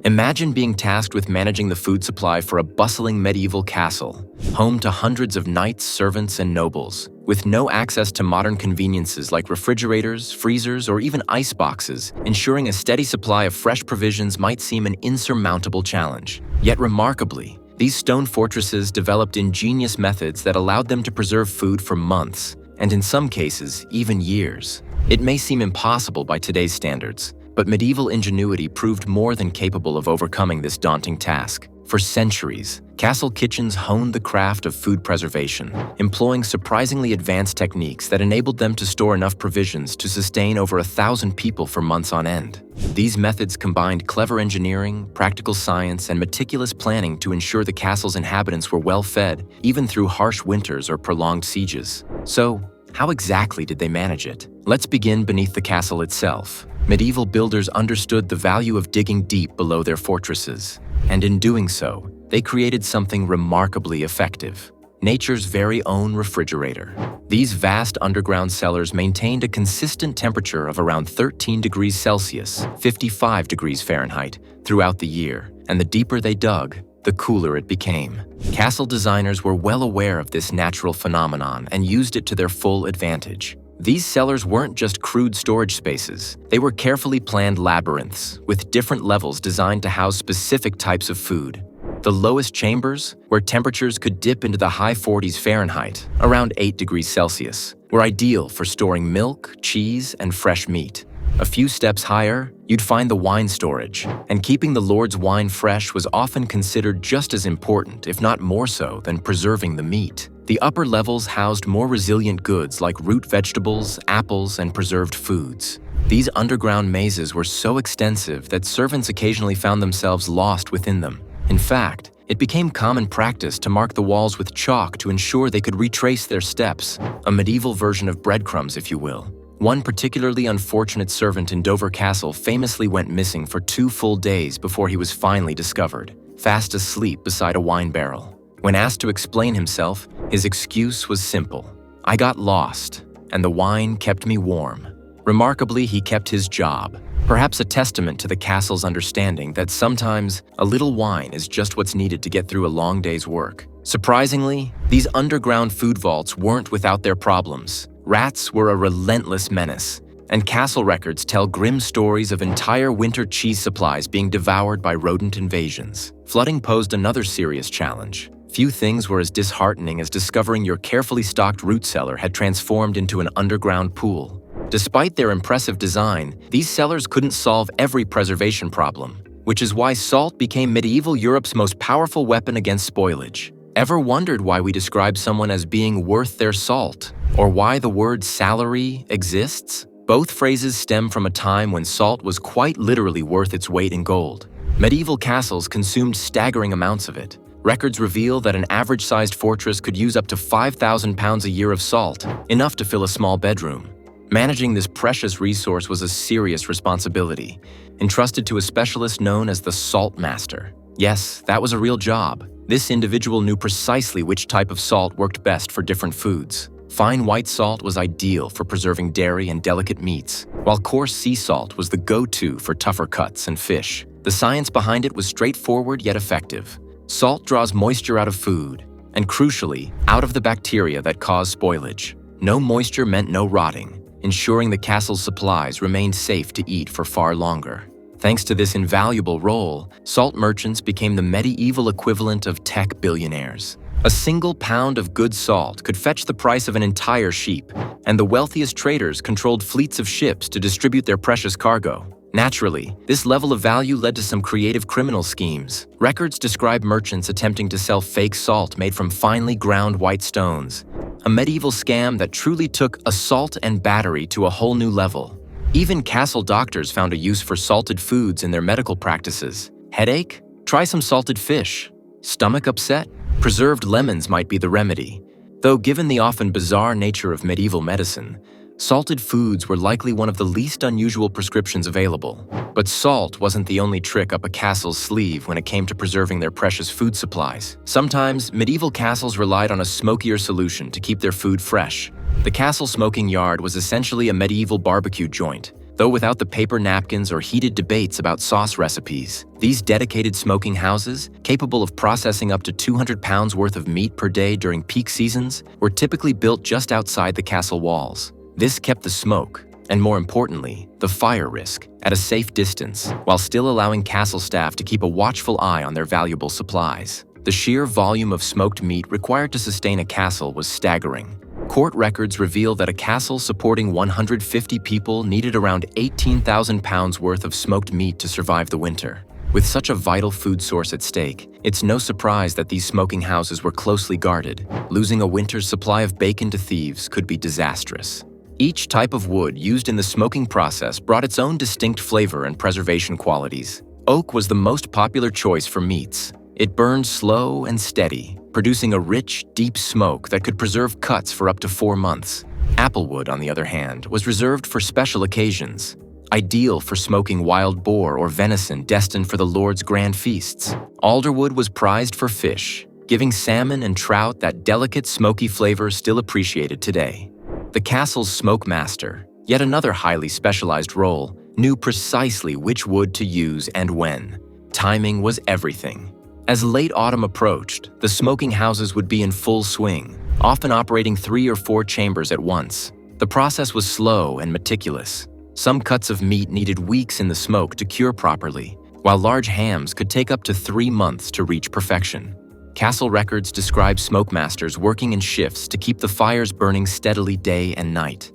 Imagine being tasked with managing the food supply for a bustling medieval castle, home to hundreds of knights, servants, and nobles. With no access to modern conveniences like refrigerators, freezers, or even ice boxes, ensuring a steady supply of fresh provisions might seem an insurmountable challenge. Yet remarkably, these stone fortresses developed ingenious methods that allowed them to preserve food for months, and in some cases, even years. It may seem impossible by today's standards, but medieval ingenuity proved more than capable of overcoming this daunting task. For centuries, castle kitchens honed the craft of food preservation, employing surprisingly advanced techniques that enabled them to store enough provisions to sustain over 1,000 people for months on end. These methods combined clever engineering, practical science, and meticulous planning to ensure the castle's inhabitants were well fed, even through harsh winters or prolonged sieges. So, how exactly did they manage it? Let's begin beneath the castle itself. Medieval builders understood the value of digging deep below their fortresses, and in doing so, they created something remarkably effective: nature's very own refrigerator. These vast underground cellars maintained a consistent temperature of around 13 degrees Celsius, 55 degrees Fahrenheit, throughout the year, and the deeper they dug, the cooler it became. Castle designers were well aware of this natural phenomenon and used it to their full advantage. These cellars weren't just crude storage spaces. They were carefully planned labyrinths, with different levels designed to house specific types of food. The lowest chambers, where temperatures could dip into the high 40s Fahrenheit, around 8 degrees Celsius, were ideal for storing milk, cheese, and fresh meat. A few steps higher, you'd find the wine storage, and keeping the Lord's wine fresh was often considered just as important, if not more so, than preserving the meat. The upper levels housed more resilient goods like root vegetables, apples, and preserved foods. These underground mazes were so extensive that servants occasionally found themselves lost within them. In fact, it became common practice to mark the walls with chalk to ensure they could retrace their steps, a medieval version of breadcrumbs, if you will. One particularly unfortunate servant in Dover Castle famously went missing for 2 full days before he was finally discovered, fast asleep beside a wine barrel. When asked to explain himself, his excuse was simple: "I got lost, and the wine kept me warm." Remarkably, he kept his job, perhaps a testament to the castle's understanding that sometimes a little wine is just what's needed to get through a long day's work. Surprisingly, these underground food vaults weren't without their problems. Rats were a relentless menace, and castle records tell grim stories of entire winter cheese supplies being devoured by rodent invasions. Flooding posed another serious challenge. Few things were as disheartening as discovering your carefully stocked root cellar had transformed into an underground pool. Despite their impressive design, these cellars couldn't solve every preservation problem, which is why salt became medieval Europe's most powerful weapon against spoilage. Ever wondered why we describe someone as being worth their salt? Or why the word salary exists? Both phrases stem from a time when salt was quite literally worth its weight in gold. Medieval castles consumed staggering amounts of it. Records reveal that an average-sized fortress could use up to 5,000 pounds a year of salt, enough to fill a small bedroom. Managing this precious resource was a serious responsibility, entrusted to a specialist known as the salt master. Yes, that was a real job. This individual knew precisely which type of salt worked best for different foods. Fine white salt was ideal for preserving dairy and delicate meats, while coarse sea salt was the go-to for tougher cuts and fish. The science behind it was straightforward yet effective. Salt draws moisture out of food, and crucially, out of the bacteria that cause spoilage. No moisture meant no rotting, ensuring the castle's supplies remained safe to eat for far longer. Thanks to this invaluable role, salt merchants became the medieval equivalent of tech billionaires. A single pound of good salt could fetch the price of an entire sheep, and the wealthiest traders controlled fleets of ships to distribute their precious cargo. Naturally, this level of value led to some creative criminal schemes. Records describe merchants attempting to sell fake salt made from finely ground white stones, a medieval scam that truly took assault and battery to a whole new level. Even castle doctors found a use for salted foods in their medical practices. Headache? Try some salted fish. Stomach upset? Preserved lemons might be the remedy. Though given the often bizarre nature of medieval medicine, salted foods were likely one of the least unusual prescriptions available. But salt wasn't the only trick up a castle's sleeve when it came to preserving their precious food supplies. Sometimes, medieval castles relied on a smokier solution to keep their food fresh. The castle smoking yard was essentially a medieval barbecue joint, Though without the paper napkins or heated debates about sauce recipes, these dedicated smoking houses, capable of processing up to 200 pounds worth of meat per day during peak seasons, were typically built just outside the castle walls. This kept the smoke, and more importantly, the fire risk, at a safe distance, while still allowing castle staff to keep a watchful eye on their valuable supplies. The sheer volume of smoked meat required to sustain a castle was staggering. Court records reveal that a castle supporting 150 people needed around 18,000 pounds worth of smoked meat to survive the winter. With such a vital food source at stake, it's no surprise that these smoking houses were closely guarded. Losing a winter's supply of bacon to thieves could be disastrous. Each type of wood used in the smoking process brought its own distinct flavor and preservation qualities. Oak was the most popular choice for meats. It burned slow and steady, producing a rich, deep smoke that could preserve cuts for up to 4 months. Applewood, on the other hand, was reserved for special occasions, ideal for smoking wild boar or venison destined for the Lord's grand feasts. Alderwood was prized for fish, giving salmon and trout that delicate, smoky flavor still appreciated today. The castle's smoke master, yet another highly specialized role, knew precisely which wood to use and when. Timing was everything. As late autumn approached, the smoking houses would be in full swing, often operating 3 or 4 chambers at once. The process was slow and meticulous. Some cuts of meat needed weeks in the smoke to cure properly, while large hams could take up to 3 months to reach perfection. Castle records describe smokemasters working in shifts to keep the fires burning steadily day and night.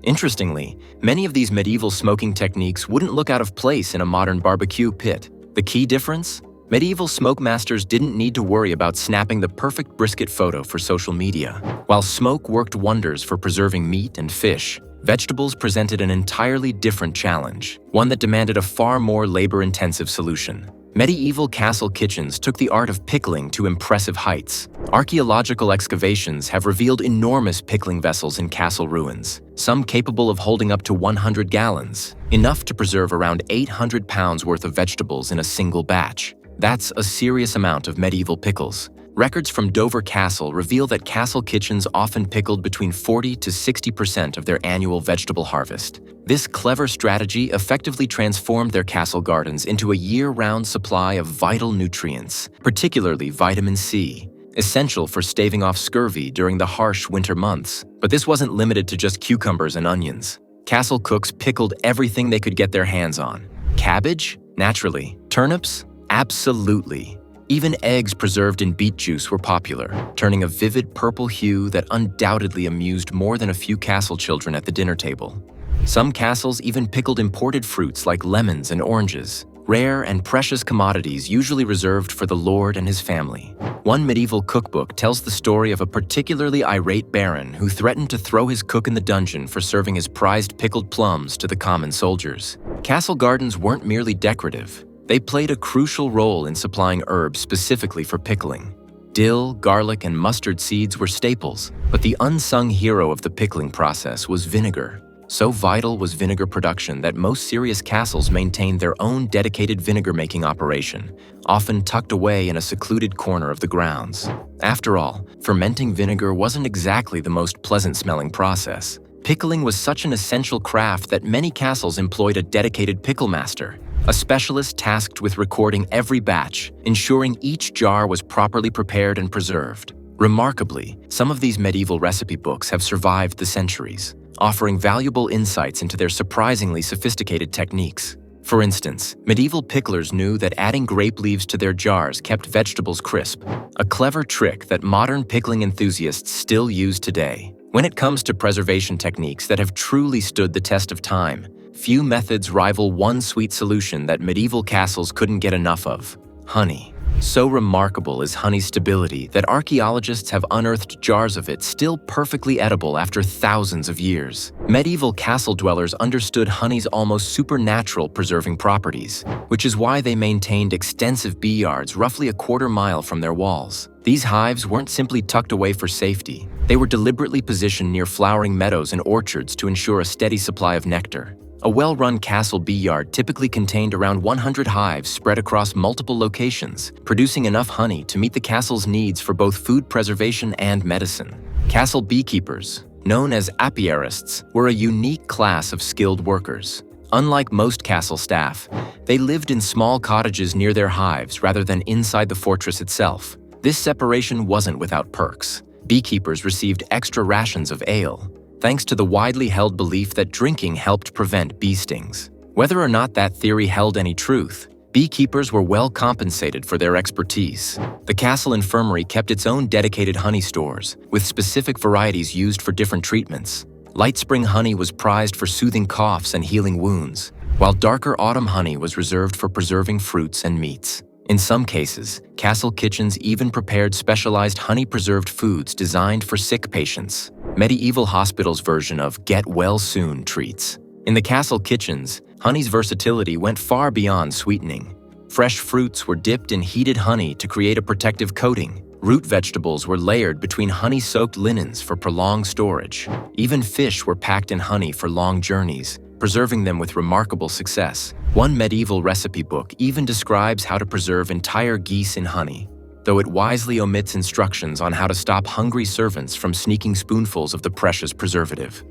Interestingly, many of these medieval smoking techniques wouldn't look out of place in a modern barbecue pit. The key difference? Medieval smokemasters didn't need to worry about snapping the perfect brisket photo for social media. While smoke worked wonders for preserving meat and fish, vegetables presented an entirely different challenge, one that demanded a far more labor-intensive solution. Medieval castle kitchens took the art of pickling to impressive heights. Archaeological excavations have revealed enormous pickling vessels in castle ruins, some capable of holding up to 100 gallons, enough to preserve around 800 pounds worth of vegetables in a single batch. That's a serious amount of medieval pickles. Records from Dover Castle reveal that castle kitchens often pickled between 40 to 60% of their annual vegetable harvest. This clever strategy effectively transformed their castle gardens into a year-round supply of vital nutrients, particularly vitamin C, essential for staving off scurvy during the harsh winter months. But this wasn't limited to just cucumbers and onions. Castle cooks pickled everything they could get their hands on. Cabbage? Naturally. Turnips? Absolutely. Even eggs preserved in beet juice were popular, turning a vivid purple hue that undoubtedly amused more than a few castle children at the dinner table. Some castles even pickled imported fruits like lemons and oranges, rare and precious commodities usually reserved for the lord and his family. One medieval cookbook tells the story of a particularly irate baron who threatened to throw his cook in the dungeon for serving his prized pickled plums to the common soldiers. Castle gardens weren't merely decorative. They played a crucial role in supplying herbs specifically for pickling. Dill, garlic, and mustard seeds were staples, but the unsung hero of the pickling process was vinegar. So vital was vinegar production that most serious castles maintained their own dedicated vinegar-making operation, often tucked away in a secluded corner of the grounds. After all, fermenting vinegar wasn't exactly the most pleasant-smelling process. Pickling was such an essential craft that many castles employed a dedicated pickle master, a specialist tasked with recording every batch, ensuring each jar was properly prepared and preserved. Remarkably, some of these medieval recipe books have survived the centuries, offering valuable insights into their surprisingly sophisticated techniques. For instance, medieval picklers knew that adding grape leaves to their jars kept vegetables crisp, a clever trick that modern pickling enthusiasts still use today. When it comes to preservation techniques that have truly stood the test of time, few methods rival one sweet solution that medieval castles couldn't get enough of: honey. So remarkable is honey's stability that archaeologists have unearthed jars of it still perfectly edible after thousands of years. Medieval castle dwellers understood honey's almost supernatural preserving properties, which is why they maintained extensive bee yards roughly a quarter mile from their walls. These hives weren't simply tucked away for safety. They were deliberately positioned near flowering meadows and orchards to ensure a steady supply of nectar. A well-run castle bee yard typically contained around 100 hives spread across multiple locations, producing enough honey to meet the castle's needs for both food preservation and medicine. Castle beekeepers, known as apiarists, were a unique class of skilled workers. Unlike most castle staff, they lived in small cottages near their hives rather than inside the fortress itself. This separation wasn't without perks. Beekeepers received extra rations of ale, thanks to the widely held belief that drinking helped prevent bee stings. Whether or not that theory held any truth, beekeepers were well compensated for their expertise. The castle infirmary kept its own dedicated honey stores, with specific varieties used for different treatments. Light spring honey was prized for soothing coughs and healing wounds, while darker autumn honey was reserved for preserving fruits and meats. In some cases, castle kitchens even prepared specialized honey-preserved foods designed for sick patients, medieval hospitals' version of get well soon treats. In the castle kitchens, honey's versatility went far beyond sweetening. Fresh fruits were dipped in heated honey to create a protective coating. Root vegetables were layered between honey-soaked linens for prolonged storage. Even fish were packed in honey for long journeys, preserving them with remarkable success. One medieval recipe book even describes how to preserve entire geese in honey, though it wisely omits instructions on how to stop hungry servants from sneaking spoonfuls of the precious preservative.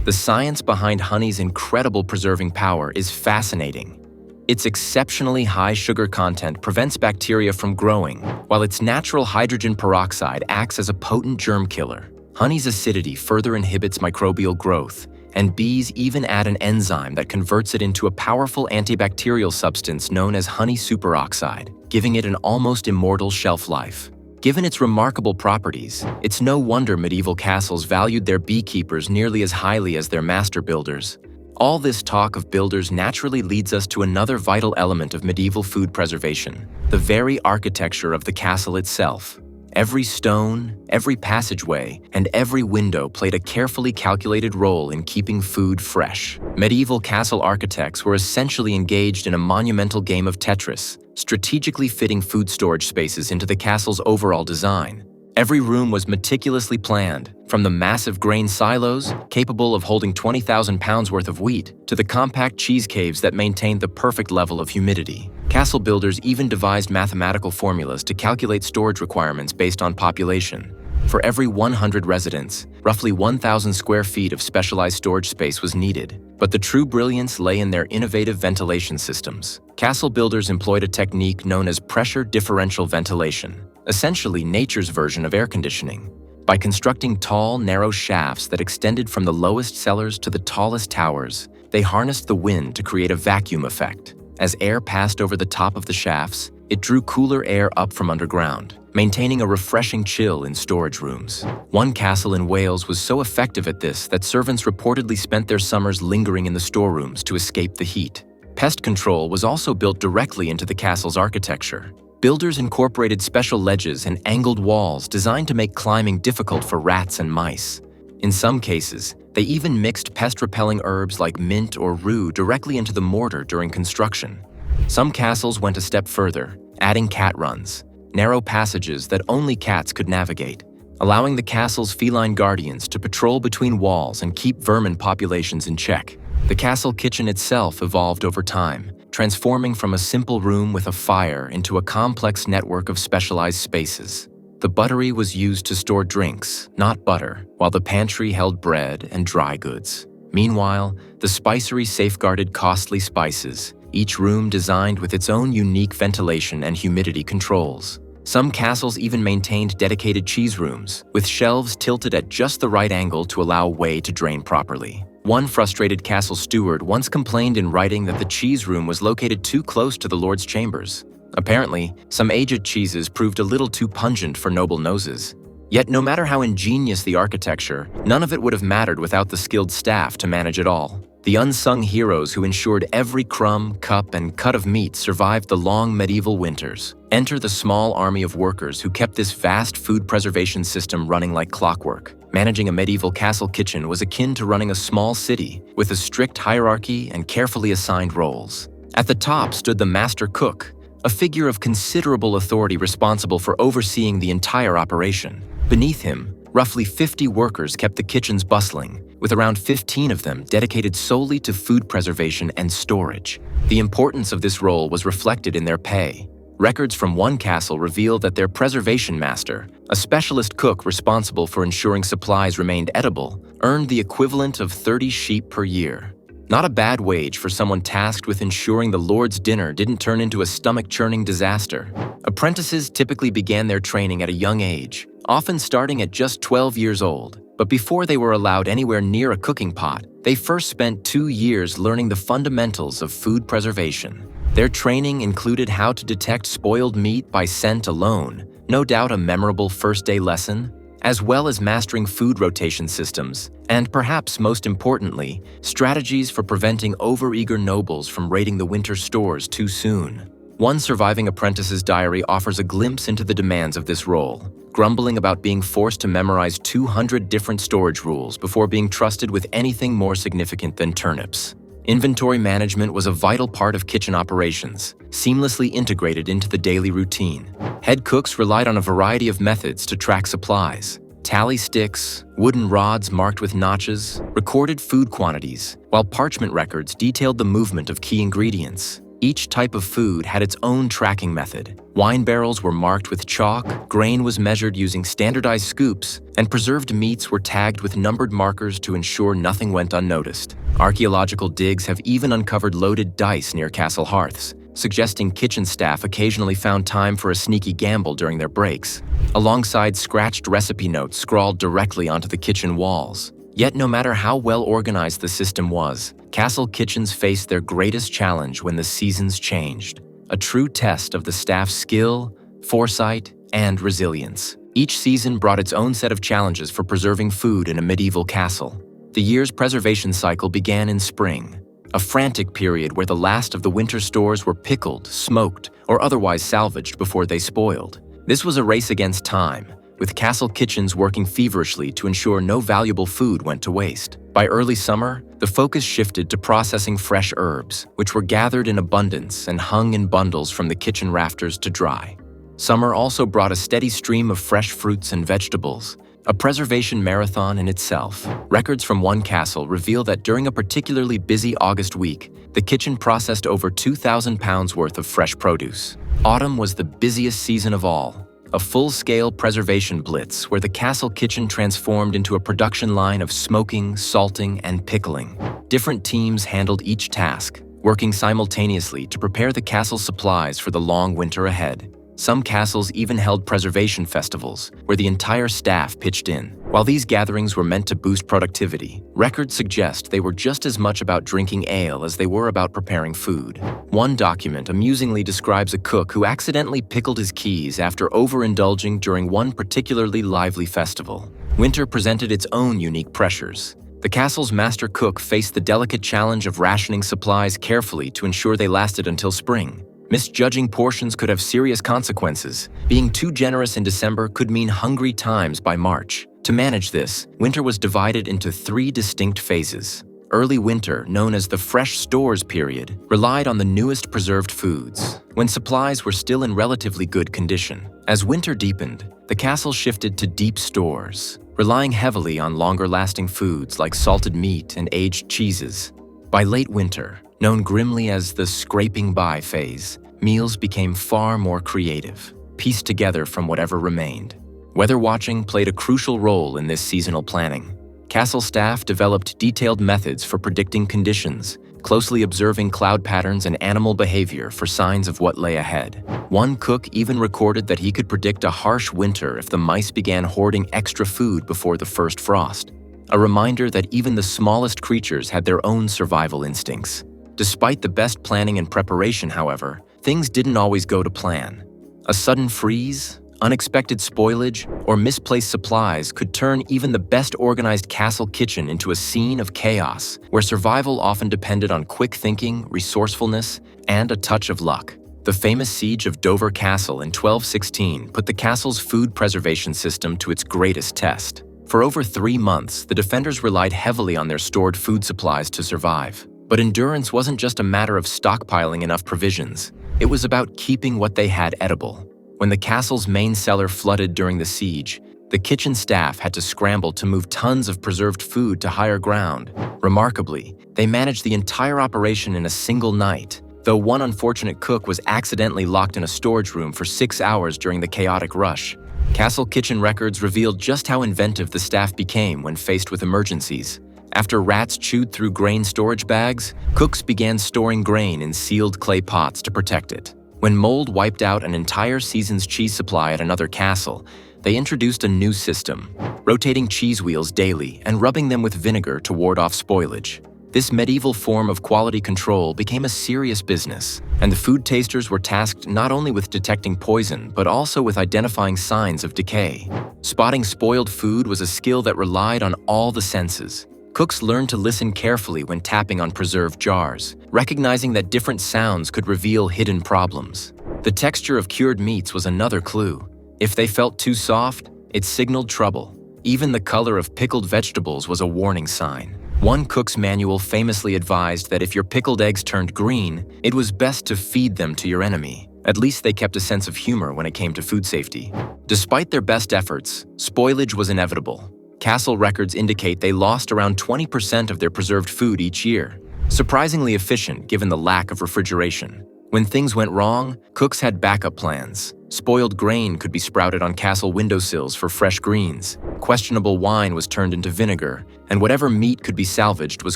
The science behind honey's incredible preserving power is fascinating. Its exceptionally high sugar content prevents bacteria from growing, while its natural hydrogen peroxide acts as a potent germ killer. Honey's acidity further inhibits microbial growth, and bees even add an enzyme that converts it into a powerful antibacterial substance known as honey superoxide, giving it an almost immortal shelf life. Given its remarkable properties, it's no wonder medieval castles valued their beekeepers nearly as highly as their master builders. All this talk of builders naturally leads us to another vital element of medieval food preservation: the very architecture of the castle itself. Every stone, every passageway, and every window played a carefully calculated role in keeping food fresh. Medieval castle architects were essentially engaged in a monumental game of Tetris, strategically fitting food storage spaces into the castle's overall design. Every room was meticulously planned, from the massive grain silos, capable of holding 20,000 pounds worth of wheat, to the compact cheese caves that maintained the perfect level of humidity. Castle builders even devised mathematical formulas to calculate storage requirements based on population. For every 100 residents, roughly 1,000 square feet of specialized storage space was needed. But the true brilliance lay in their innovative ventilation systems. Castle builders employed a technique known as pressure differential ventilation, essentially nature's version of air conditioning. By constructing tall, narrow shafts that extended from the lowest cellars to the tallest towers, they harnessed the wind to create a vacuum effect. As air passed over the top of the shafts, it drew cooler air up from underground, maintaining a refreshing chill in storage rooms. One castle in Wales was so effective at this that servants reportedly spent their summers lingering in the storerooms to escape the heat. Pest control was also built directly into the castle's architecture. Builders incorporated special ledges and angled walls designed to make climbing difficult for rats and mice. In some cases, they even mixed pest-repelling herbs like mint or rue directly into the mortar during construction. Some castles went a step further, adding cat runs, narrow passages that only cats could navigate, allowing the castle's feline guardians to patrol between walls and keep vermin populations in check. The castle kitchen itself evolved over time, transforming from a simple room with a fire into a complex network of specialized spaces. The buttery was used to store drinks, not butter, while the pantry held bread and dry goods. Meanwhile, the spicery safeguarded costly spices, each room designed with its own unique ventilation and humidity controls. Some castles even maintained dedicated cheese rooms, with shelves tilted at just the right angle to allow whey to drain properly. One frustrated castle steward once complained in writing that the cheese room was located too close to the Lord's chambers. Apparently, some aged cheeses proved a little too pungent for noble noses. Yet no matter how ingenious the architecture, none of it would have mattered without the skilled staff to manage it all. The unsung heroes who ensured every crumb, cup, and cut of meat survived the long medieval winters. Enter the small army of workers who kept this vast food preservation system running like clockwork. Managing a medieval castle kitchen was akin to running a small city, with a strict hierarchy and carefully assigned roles. At the top stood the master cook, a figure of considerable authority responsible for overseeing the entire operation. Beneath him, roughly 50 workers kept the kitchens bustling, with around 15 of them dedicated solely to food preservation and storage. The importance of this role was reflected in their pay. Records from one castle reveal that their preservation master, a specialist cook responsible for ensuring supplies remained edible, earned the equivalent of 30 sheep per year. Not a bad wage for someone tasked with ensuring the Lord's dinner didn't turn into a stomach-churning disaster. Apprentices typically began their training at a young age, often starting at just 12 years old. But before they were allowed anywhere near a cooking pot, they first spent 2 years learning the fundamentals of food preservation. Their training included how to detect spoiled meat by scent alone, no doubt a memorable first-day lesson, as well as mastering food rotation systems, and perhaps most importantly, strategies for preventing overeager nobles from raiding the winter stores too soon. One surviving apprentice's diary offers a glimpse into the demands of this role, grumbling about being forced to memorize 200 different storage rules before being trusted with anything more significant than turnips. Inventory management was a vital part of kitchen operations, seamlessly integrated into the daily routine. Head cooks relied on a variety of methods to track supplies. Tally sticks, wooden rods marked with notches, recorded food quantities, while parchment records detailed the movement of key ingredients. Each type of food had its own tracking method. Wine barrels were marked with chalk, grain was measured using standardized scoops, and preserved meats were tagged with numbered markers to ensure nothing went unnoticed. Archaeological digs have even uncovered loaded dice near castle hearths, suggesting kitchen staff occasionally found time for a sneaky gamble during their breaks, alongside scratched recipe notes scrawled directly onto the kitchen walls. Yet no matter how well organized the system was, castle kitchens faced their greatest challenge when the seasons changed, a true test of the staff's skill, foresight, and resilience. Each season brought its own set of challenges for preserving food in a medieval castle. The year's preservation cycle began in spring, a frantic period where the last of the winter stores were pickled, smoked, or otherwise salvaged before they spoiled. This was a race against time, with castle kitchens working feverishly to ensure no valuable food went to waste. By early summer, the focus shifted to processing fresh herbs, which were gathered in abundance and hung in bundles from the kitchen rafters to dry. Summer also brought a steady stream of fresh fruits and vegetables, a preservation marathon in itself. Records from one castle reveal that during a particularly busy August week, the kitchen processed over 2,000 pounds worth of fresh produce. Autumn was the busiest season of all, a full-scale preservation blitz where the castle kitchen transformed into a production line of smoking, salting, and pickling. Different teams handled each task, working simultaneously to prepare the castle's supplies for the long winter ahead. Some castles even held preservation festivals, where the entire staff pitched in. While these gatherings were meant to boost productivity, records suggest they were just as much about drinking ale as they were about preparing food. One document amusingly describes a cook who accidentally pickled his keys after overindulging during one particularly lively festival. Winter presented its own unique pressures. The castle's master cook faced the delicate challenge of rationing supplies carefully to ensure they lasted until spring. Misjudging portions could have serious consequences. Being too generous in December could mean hungry times by March. To manage this, winter was divided into 3 distinct phases. Early winter, known as the fresh stores period, relied on the newest preserved foods, when supplies were still in relatively good condition. As winter deepened, the castle shifted to deep stores, relying heavily on longer-lasting foods like salted meat and aged cheeses. By late winter, known grimly as the scraping by phase, meals became far more creative, pieced together from whatever remained. Weather watching played a crucial role in this seasonal planning. Castle staff developed detailed methods for predicting conditions, closely observing cloud patterns and animal behavior for signs of what lay ahead. One cook even recorded that he could predict a harsh winter if the mice began hoarding extra food before the first frost, a reminder that even the smallest creatures had their own survival instincts. Despite the best planning and preparation, however, things didn't always go to plan. A sudden freeze, unexpected spoilage, or misplaced supplies could turn even the best organized castle kitchen into a scene of chaos, where survival often depended on quick thinking, resourcefulness, and a touch of luck. The famous siege of Dover Castle in 1216 put the castle's food preservation system to its greatest test. For over 3 months, the defenders relied heavily on their stored food supplies to survive. But endurance wasn't just a matter of stockpiling enough provisions. It was about keeping what they had edible. When the castle's main cellar flooded during the siege, the kitchen staff had to scramble to move tons of preserved food to higher ground. Remarkably, they managed the entire operation in a single night, though one unfortunate cook was accidentally locked in a storage room for 6 hours during the chaotic rush. Castle kitchen records revealed just how inventive the staff became when faced with emergencies. After rats chewed through grain storage bags, cooks began storing grain in sealed clay pots to protect it. When mold wiped out an entire season's cheese supply at another castle, they introduced a new system, rotating cheese wheels daily and rubbing them with vinegar to ward off spoilage. This medieval form of quality control became a serious business, and the food tasters were tasked not only with detecting poison, but also with identifying signs of decay. Spotting spoiled food was a skill that relied on all the senses. Cooks learned to listen carefully when tapping on preserved jars, recognizing that different sounds could reveal hidden problems. The texture of cured meats was another clue. If they felt too soft, it signaled trouble. Even the color of pickled vegetables was a warning sign. One cook's manual famously advised that if your pickled eggs turned green, it was best to feed them to your enemy. At least they kept a sense of humor when it came to food safety. Despite their best efforts, spoilage was inevitable. Castle records indicate they lost around 20% of their preserved food each year. Surprisingly efficient given the lack of refrigeration. When things went wrong, cooks had backup plans. Spoiled grain could be sprouted on castle windowsills for fresh greens. Questionable wine was turned into vinegar, and whatever meat could be salvaged was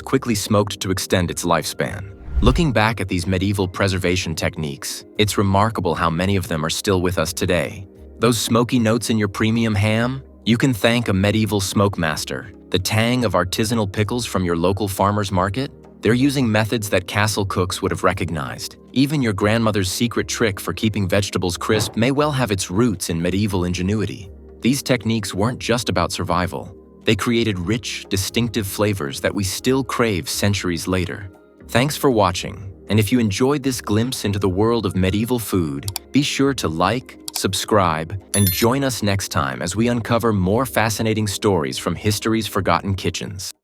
quickly smoked to extend its lifespan. Looking back at these medieval preservation techniques, it's remarkable how many of them are still with us today. Those smoky notes in your premium ham? You can thank a medieval smoke master. The tang of artisanal pickles from your local farmer's market? They're using methods that castle cooks would have recognized. Even your grandmother's secret trick for keeping vegetables crisp may well have its roots in medieval ingenuity. These techniques weren't just about survival. They created rich, distinctive flavors that we still crave centuries later. Thanks for watching, and if you enjoyed this glimpse into the world of medieval food, be sure to like, subscribe, and join us next time as we uncover more fascinating stories from history's forgotten kitchens.